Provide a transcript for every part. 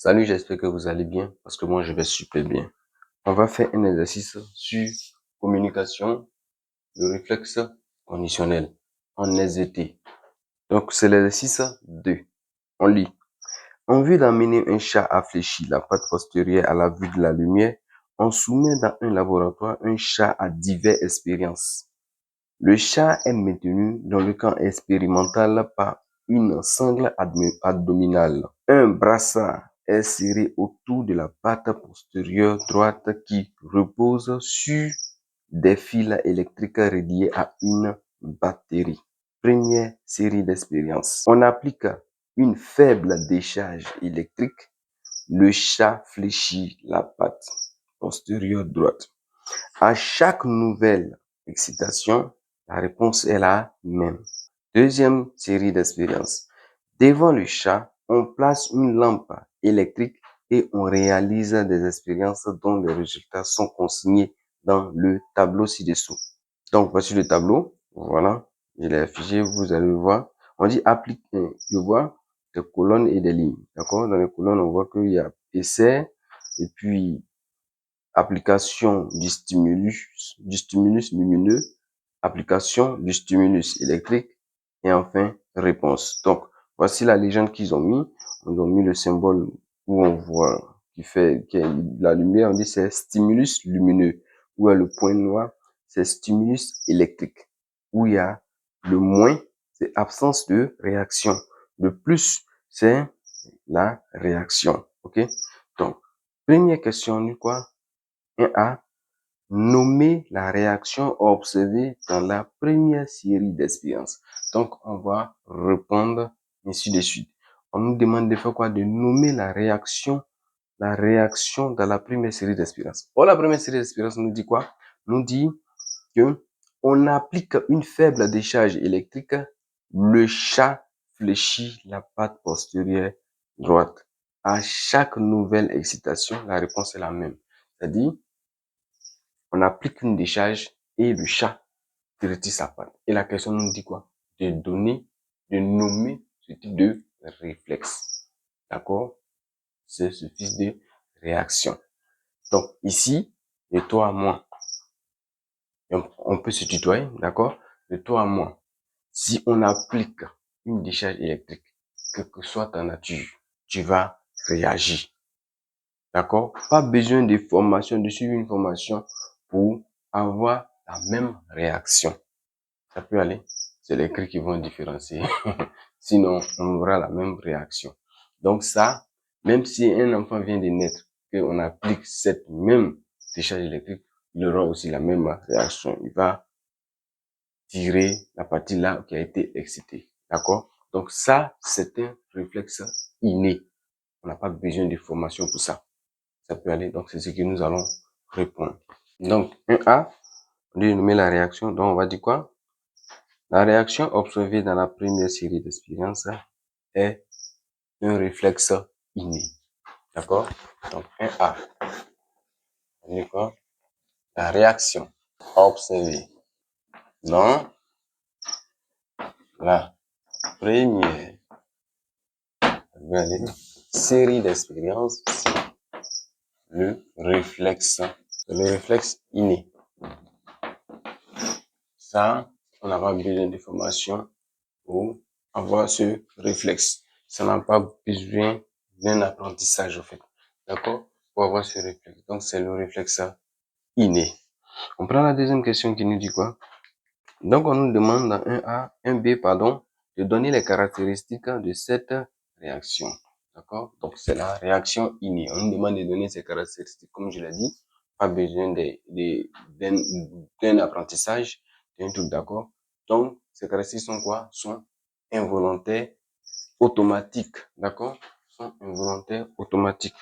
Salut, j'espère que vous allez bien, parce que moi je vais super bien. On va faire un exercice sur communication, le réflexe conditionnel, en SVT. Donc c'est l'exercice 2. On lit. En vue d'amener un chat affléchi, la patte postérieure à la vue de la lumière, on soumet dans un laboratoire un chat à diverses expériences. Le chat est maintenu dans le camp expérimental par une sangle abdominale. Un brassard est serré autour de la patte postérieure droite qui repose sur des fils électriques reliés à une batterie. Première série d'expériences. On applique une faible décharge électrique. Le chat fléchit la patte postérieure droite. À chaque nouvelle excitation, la réponse est la même. Deuxième série d'expériences. Devant le chat, on place une lampe électrique et on réalise des expériences dont les résultats sont consignés dans le tableau ci-dessous. Donc, voici le tableau. Voilà. Je l'ai affiché, vous allez le voir. On dit appliquer. Je vois des colonnes et des lignes. D'accord? Dans les colonnes, on voit qu'il y a essai et puis application du stimulus lumineux, application du stimulus électrique et enfin réponse. Donc, voici la légende qu'ils ont mis. Ils ont mis le symbole où on voit qui est la lumière, on dit c'est stimulus lumineux. Où il y a le point noir, c'est stimulus électrique. Où il y a le moins, c'est absence de réaction. Le plus, c'est la réaction. OK? Donc, première question, on dit quoi? 1A. Nommer la réaction observée dans la première série d'expériences. Donc, on va répondre ainsi de suite. On nous demande de faire quoi? De nommer la réaction dans la première série d'expériences. Or, la première série d'expériences nous dit quoi? Nous dit que on applique une faible décharge électrique. Le chat fléchit la patte postérieure droite. À chaque nouvelle excitation, la réponse est la même. C'est-à-dire, on applique une décharge et le chat retire sa patte. Et la question nous dit quoi? De nommer ce type de réflexe. D'accord? C'est ce type de réaction. Donc, ici, de toi à moi, on peut se tutoyer, d'accord? De toi à moi, si on applique une décharge électrique, quelle que soit ta nature, tu vas réagir. D'accord? Pas besoin de formation, de suivre une formation pour avoir la même réaction. Ça peut aller. C'est les cris qui vont différencier. Sinon, on aura la même réaction. Donc ça, même si un enfant vient de naître, qu'on applique cette même décharge électrique, il aura aussi la même réaction. Il va tirer la partie là qui a été excitée. D'accord? Donc ça, c'est un réflexe inné. On n'a pas besoin de formation pour ça. Ça peut aller. Donc c'est ce que nous allons répondre. Donc 1A, on dit nommer la réaction. Donc on va dire quoi? La réaction observée dans la première série d'expériences est un réflexe inné. D'accord? Donc, 1A. On dit quoi? La réaction observée dans la première série d'expériences, c'est le réflexe inné. Ça, on n'a pas besoin de formation pour avoir ce réflexe. Ça n'a pas besoin d'un apprentissage, en fait. D'accord? Pour avoir ce réflexe. Donc, c'est le réflexe inné. On prend la deuxième question qui nous dit quoi? Donc, on nous demande dans 1A, 1B, pardon, de donner les caractéristiques de cette réaction. D'accord? Donc, c'est la réaction innée. On nous demande de donner ces caractéristiques. Comme je l'ai dit, pas besoin d'un apprentissage, d'un truc, d'accord? Donc, ces caractéristiques sont quoi? Sont involontaires, automatiques, d'accord? Sont involontaires, automatiques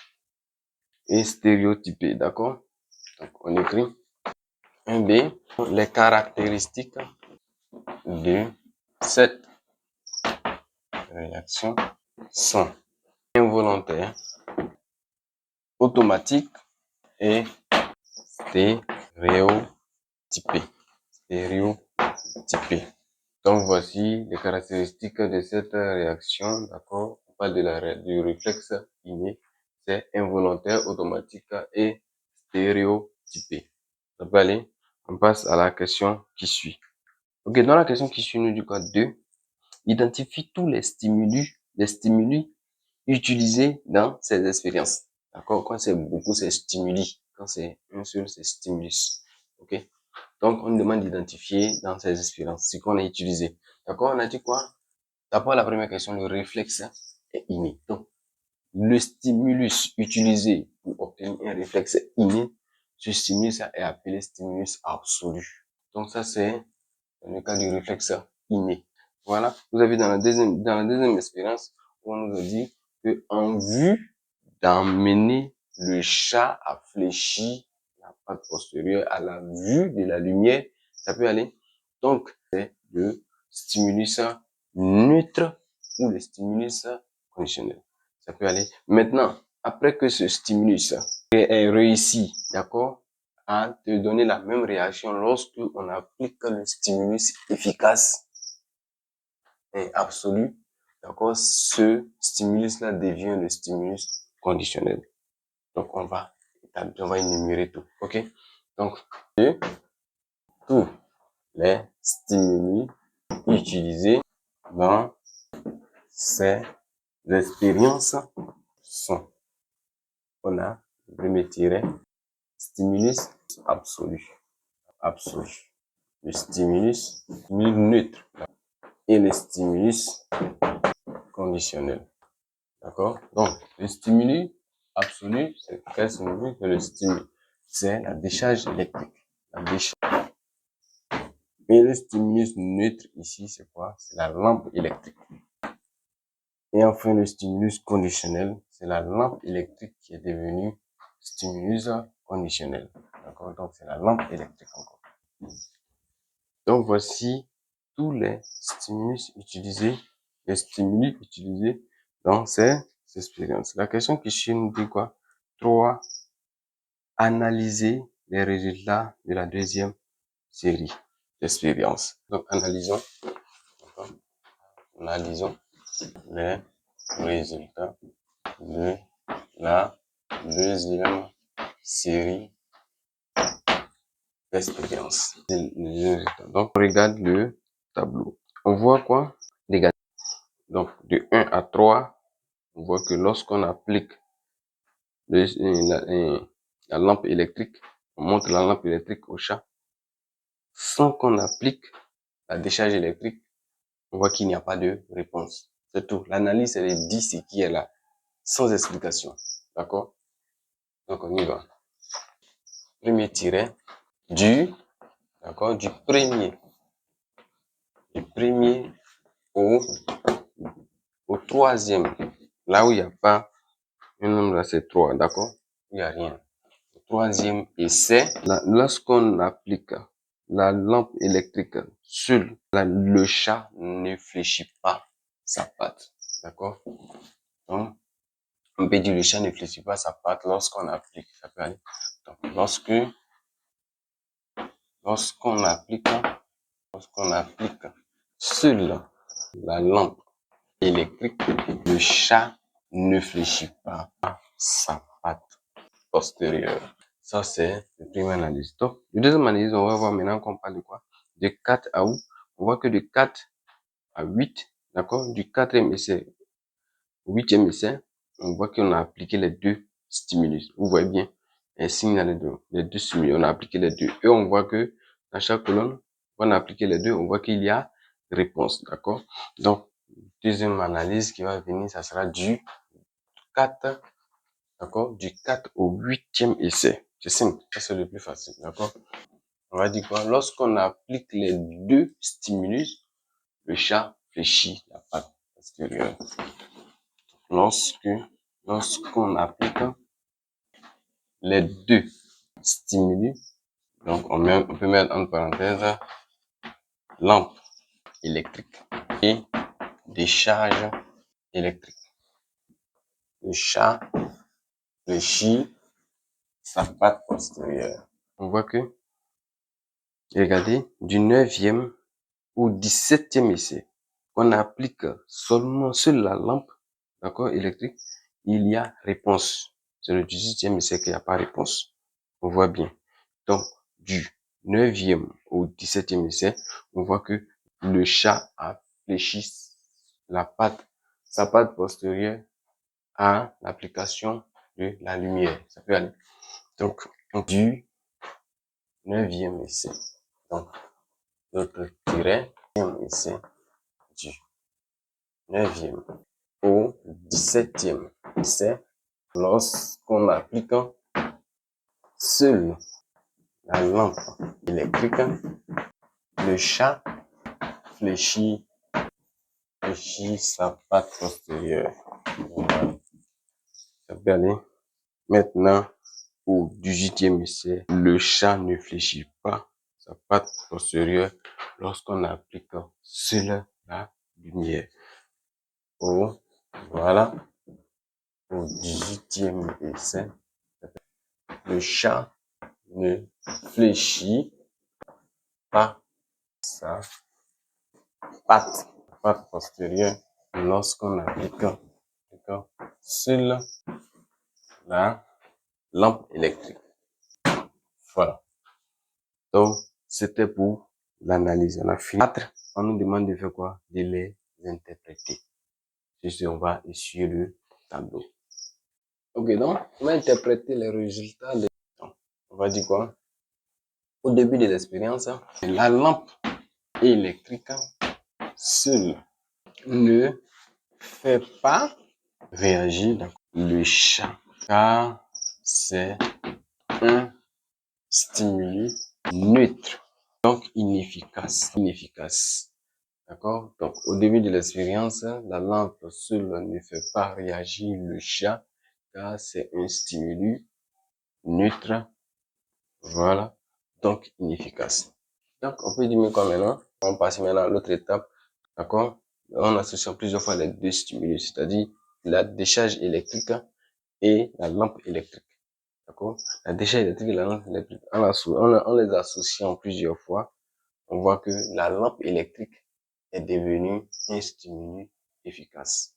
et stéréotypés, d'accord? Donc, on écrit 1B, les caractéristiques de cette réaction sont involontaires, automatiques et stéréotypées. Stéréotypées. Donc voici les caractéristiques de cette réaction, d'accord? On parle du réflexe inné. c'est involontaire, automatique et stéréotypé. Ça peut aller. On passe à la question qui suit. Ok, dans la question qui suit, nous dit quoi? 2. Identifie tous les stimuli utilisés dans ces expériences. D'accord? Quand c'est beaucoup, c'est stimuli. Quand c'est un seul, c'est stimulus. Ok? Donc, on nous demande d'identifier dans ces expériences ce qu'on a utilisé. D'accord? On a dit quoi? D'abord, la première question, le réflexe est inné. Donc, le stimulus utilisé pour obtenir un réflexe inné, ce stimulus est appelé stimulus absolu. Donc, ça, c'est le cas du réflexe inné. Voilà. Vous avez dans la deuxième expérience, on nous a dit que en vue d'emmener le chat à fléchir la patte postérieure à la vue de la lumière, ça peut aller. Donc, c'est le stimulus neutre ou le stimulus conditionnel. Ça peut aller. Maintenant, après que ce stimulus est réussi, d'accord, à te donner la même réaction lorsque on applique le stimulus efficace et absolu, d'accord, ce stimulus-là devient le stimulus conditionnel. Donc, on va énumérer tout, ok? Donc, tous les stimuli utilisés dans ces expériences sont, on a le premier tiret, stimulus absolu, le stimulus neutre et le stimulus conditionnel. D'accord? Donc, le stimulus absolu, c'est quel signifie que le stimulus? C'est la décharge électrique. La décharge. Et le stimulus neutre ici, c'est quoi? C'est la lampe électrique. Et enfin, le stimulus conditionnel, c'est la lampe électrique qui est devenue stimulus conditionnel. D'accord? Donc, c'est la lampe électrique encore. Donc, voici tous les stimulus utilisés dans ces expériences. La question qui suit nous dit quoi? 3. Analyser les résultats de la deuxième série d'expériences. Donc, analysons les résultats de la deuxième série d'expériences. Donc, on regarde le tableau. On voit quoi? Donc, de 1 à 3, on voit que lorsqu'on applique la lampe électrique, on montre la lampe électrique au chat, sans qu'on applique la décharge électrique, on voit qu'il n'y a pas de réponse. C'est tout. L'analyse, elle dit ce qui est là, sans explication. D'accord? Donc, on y va. Premier tiret d'accord, du premier au troisième. Là où il n'y a pas un nombre, là, c'est 3, d'accord? Il n'y a rien. Le troisième essai, lorsqu'on applique la lampe électrique sur le chat ne fléchit pas sa patte, d'accord? Donc, on peut dire le chat ne fléchit pas sa patte lorsqu'on applique. Ça peut aller. Donc, lorsqu'on applique sur la lampe électrique, le chat ne fléchit pas sa patte postérieure. Ça, c'est la première analyse. Donc, la deuxième analyse, on va voir maintenant qu'on parle de quoi? De 4 à 8. On voit que de 4 à 8, d'accord? Du quatrième essai au huitième essai, on voit qu'on a appliqué les deux stimulus. Vous voyez bien, un signe dans les deux stimulus. On a appliqué les deux. Et on voit que dans chaque colonne, on a appliqué les deux, on voit qu'il y a réponse, d'accord? Donc, deuxième analyse qui va venir, ça sera du 4, d'accord? Du 4 au 8e essai. C'est simple, ça c'est le plus facile, d'accord? On va dire quoi? Lorsqu'on applique les deux stimulus, le chat fléchit la patte postérieure. Lorsqu'on applique les deux stimulus, donc on peut mettre en parenthèse lampe électrique et décharge électrique. Le chat fléchit sa patte postérieure. On voit que, regardez, du 9e au 17e essai, qu'on applique seulement sur la lampe, d'accord, électrique, il y a réponse. c'est le 18e essai qu'il n'y a pas réponse. On voit bien. Donc, du 9e au 17e essai, on voit que le chat a fléchi sa patte postérieure à l'application de la lumière. Ça peut aller. Donc, du 9e essai. Donc, notre tiret, 9e essai, du 9e au 17e essai, lorsqu'on applique seule la lampe électrique, le chat fléchit sa patte postérieure. Voilà. Ça peut aller. Maintenant, au 18e essai, le chat ne fléchit pas sa patte postérieure lorsqu'on applique seule la lumière. Voilà. Au 18e essai, le chat ne fléchit pas sa patte postérieure lorsqu'on applique seule la lampe électrique. Voilà. Donc, c'était pour l'analyse. On a fini. On nous demande de faire quoi? De les interpréter. Juste, on va essuyer le tableau. Ok, donc, on va interpréter les résultats. On va dire quoi? Au début de l'expérience, la lampe électrique seule ne fait pas réagir le chat, car c'est un stimuli neutre, donc inefficace. D'accord? Donc, au début de l'expérience, la lampe seule ne fait pas réagir le chat, car c'est un stimuli neutre. Voilà. Donc, inefficace. Donc, on peut dire quoi maintenant? On passe maintenant à l'autre étape. D'accord? On associe plusieurs fois les deux stimuli, c'est-à-dire la décharge électrique et la lampe électrique. D'accord? La décharge électrique et la lampe électrique, on les associe plusieurs fois. On voit que la lampe électrique est devenue un stimuli efficace.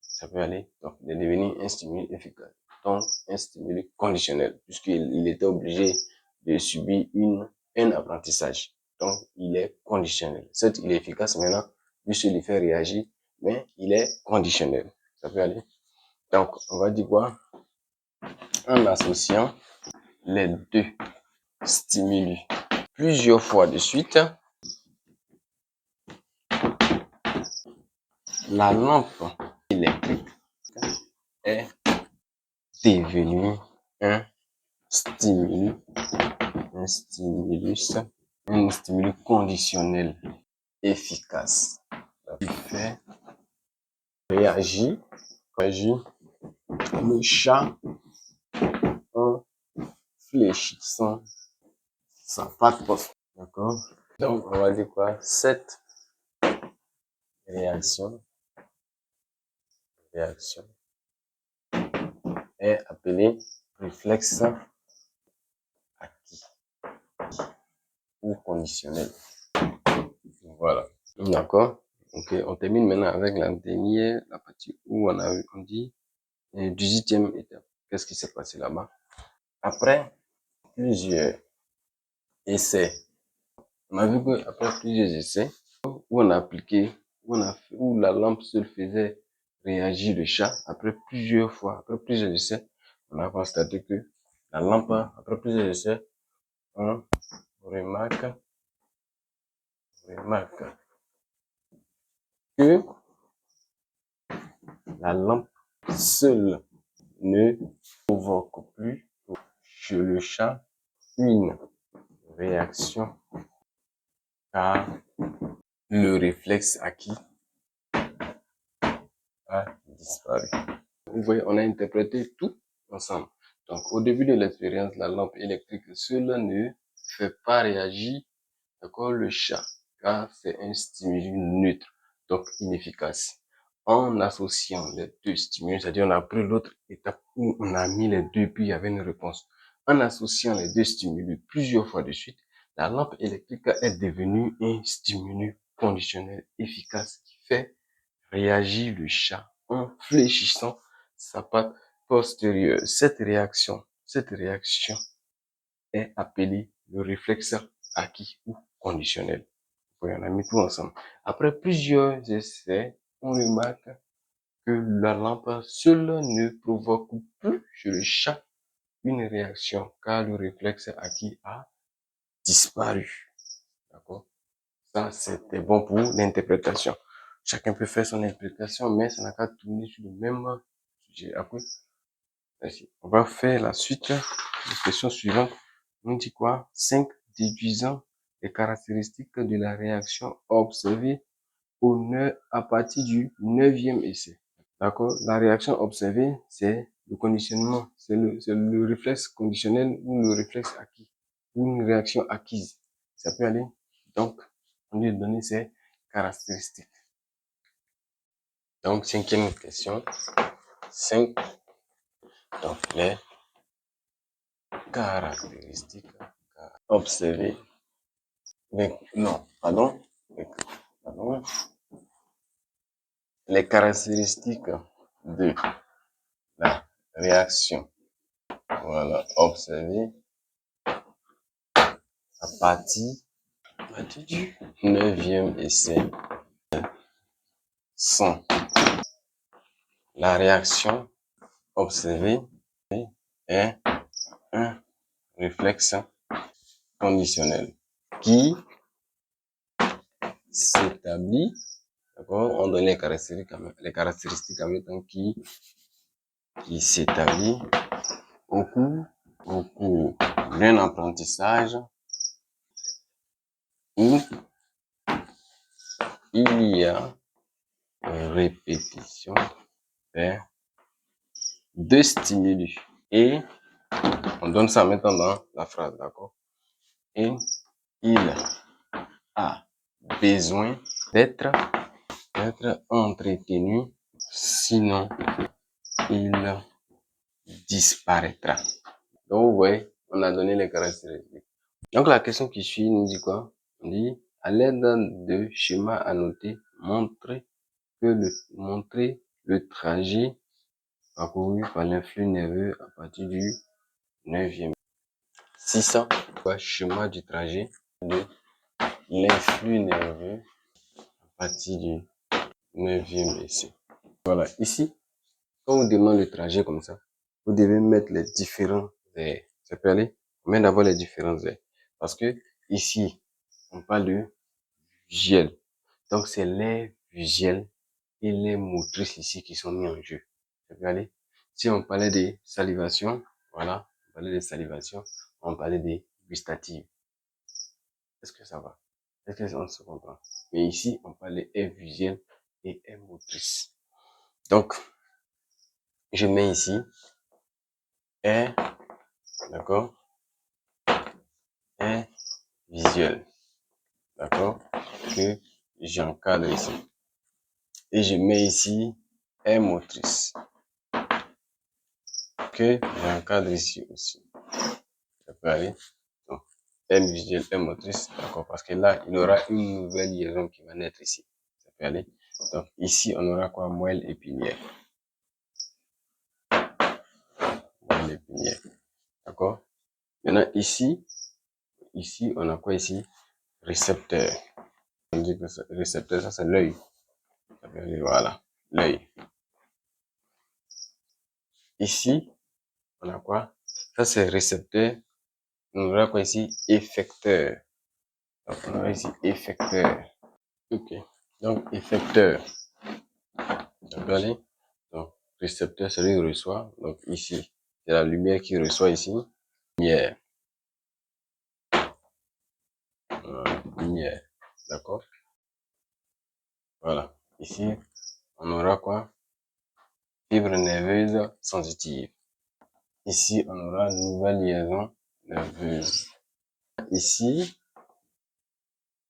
Ça peut aller. Donc, il est devenu un stimuli efficace. Donc, un stimuli conditionnel, puisqu'il était obligé de subir un apprentissage. Donc, il est conditionnel. Certes, il est efficace maintenant, puisqu'il fait réagir, mais il est conditionnel. Ça peut aller. Donc, on va dire quoi? En associant les deux stimuli plusieurs fois de suite, la lampe électrique est devenue un stimulus, un stimulus conditionnel efficace. Il fait réagir le chat en fléchissant sa patte postérieure. D'accord? Donc, on va dire quoi? Cette réaction est appelée réflexe acquis ou conditionnel. Voilà. D'accord? Ok, on termine maintenant avec la partie où on dit 18e étape. Qu'est-ce qui s'est passé là-bas? Après plusieurs essais, on a vu qu'après plusieurs essais, où on a appliqué, où la lampe seule faisait réagir le chat, après plusieurs essais, on a constaté que la lampe, après plusieurs essais, on remarque que la lampe seule ne provoque plus chez le chat une réaction, car le réflexe acquis a disparu. Vous voyez, on a interprété tout ensemble. Donc, au début de l'expérience, la lampe électrique seule ne fait pas réagir, d'accord, le chat, car c'est un stimuli neutre, donc inefficace. En associant les deux stimuli, c'est-à-dire on a pris l'autre étape où on a mis les deux, puis il y avait une réponse. En associant les deux stimuli plusieurs fois de suite, la lampe électrique est devenue un stimuli conditionnel efficace qui fait réagir le chat en fléchissant sa patte postérieure. Cette réaction est appelée le réflexe acquis ou conditionnel. Oui, on a mis tout ensemble. Après plusieurs essais, on remarque que la lampe seule ne provoque plus chez le chat une réaction car le réflexe acquis a disparu. D'accord? Ça, c'était bon pour l'interprétation. Chacun peut faire son interprétation, mais ça n'a qu'à tourner sur le même sujet. Après, merci. On va faire la suite. La question suivante. On dit quoi? 5 déduisant les caractéristiques de la réaction observée à partir du 9e essai. D'accord? La réaction observée, c'est le conditionnement, c'est le réflexe conditionnel ou le réflexe acquis, ou une réaction acquise. Ça peut aller. Donc, on lui donner ses caractéristiques. Donc, 5e question. 5. Donc, les caractéristiques observées. Pardon. Les caractéristiques de la réaction, voilà, observée à partir du 9e essai sont la réaction observée est un réflexe conditionnel qui s'établit, d'accord, on donne les caractéristiques en même temps qui s'établit au cours d'un apprentissage où il y a répétition de stimuli. Et on donne ça maintenant dans la phrase, d'accord? Et il a besoin d'être entretenu, sinon il disparaîtra. Donc, vous voyez, on a donné les caractéristiques. Donc, la question qui suit nous dit quoi? On dit, à l'aide de schémas annotés, montrer le trajet parcouru par l'influx nerveux à partir du 9e. 600, schéma du trajet de l'influx nerveux à partir du 9e essai. Voilà, ici, quand on demande le trajet comme ça, vous devez mettre les différents airs. Ça peut aller? On met d'abord les différents airs. Parce que ici, on parle de visuel. Donc, c'est les visuels et les motrices ici qui sont mis en jeu. Ça peut aller? Si on parlait de salivation, voilà, on parlait de salivation, on parlait de gustative. Est-ce que ça va? Est-ce que on se comprend? Mais ici, on parle de air visuel et air motrice. Donc, je mets ici air, d'accord, air visuel, d'accord, que j'encadre ici. Et je mets ici air motrice, que j'encadre ici aussi. Ça peut aller. Donc, air visuel, air motrice, d'accord, parce que là, il y aura une nouvelle liaison qui va naître ici. Ça peut aller. Donc, ici, on aura quoi? Moelle épinière. Moelle épinière. D'accord? Maintenant, ici, on a quoi ici? Récepteur. On dit que récepteur, ça c'est l'œil. Voilà, l'œil. Ici, on a quoi? Ça c'est récepteur. On aura quoi ici? Effecteur. Donc, on aura ici effecteur. Ok. Donc, effecteur. D'accord? Donc, récepteur, c'est lui qui reçoit. Donc, ici, c'est la lumière qui reçoit ici. Lumière. Lumière. D'accord? Voilà. Ici, on aura quoi? Fibre nerveuse sensitive. Ici, on aura une nouvelle liaison nerveuse. Ici,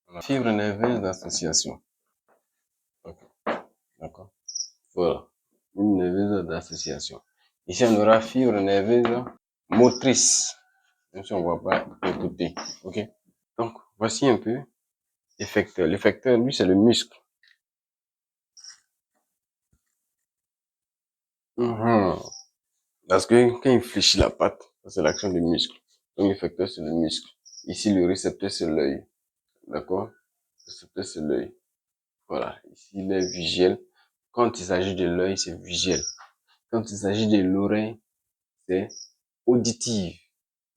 on a fibre nerveuse d'association. D'accord? Voilà. Une nerveuse d'association. Ici, on aura fibre nerveuse motrice. Même si on ne voit pas écouter. OK? Donc, voici un peu l'effecteur. L'effecteur, lui, c'est le muscle. Parce que quand il fléchit la patte, c'est l'action du muscle. Donc, l'effecteur, c'est le muscle. Ici, le récepteur, c'est l'œil. D'accord? Le récepteur, c'est l'œil. Voilà. Ici, il est visuel. Quand il s'agit de l'œil, c'est visuel. Quand il s'agit de l'oreille, c'est auditif.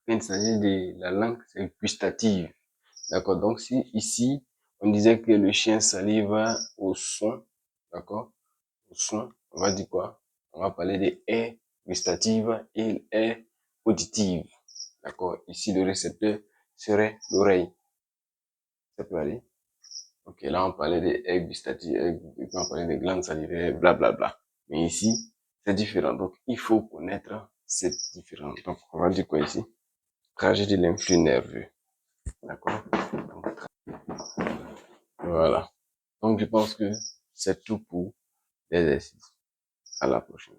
Quand il s'agit de la langue, c'est gustative. D'accord? Donc, si ici, on disait que le chien salive au son, d'accord? Au son, on va dire quoi? On va parler des haies gustatives et haies auditives. D'accord? Ici, le récepteur serait l'oreille. Ça peut aller? Ok, là, on parlait des haies gustatives, on parlait des glandes salivaires, blablabla. Mais ici, c'est différent. Donc, il faut connaître cette différence. Donc, on va dire quoi ici? Trajet de l'influx nerveux. D'accord? Voilà. Donc, je pense que c'est tout pour l'exercice. À la prochaine.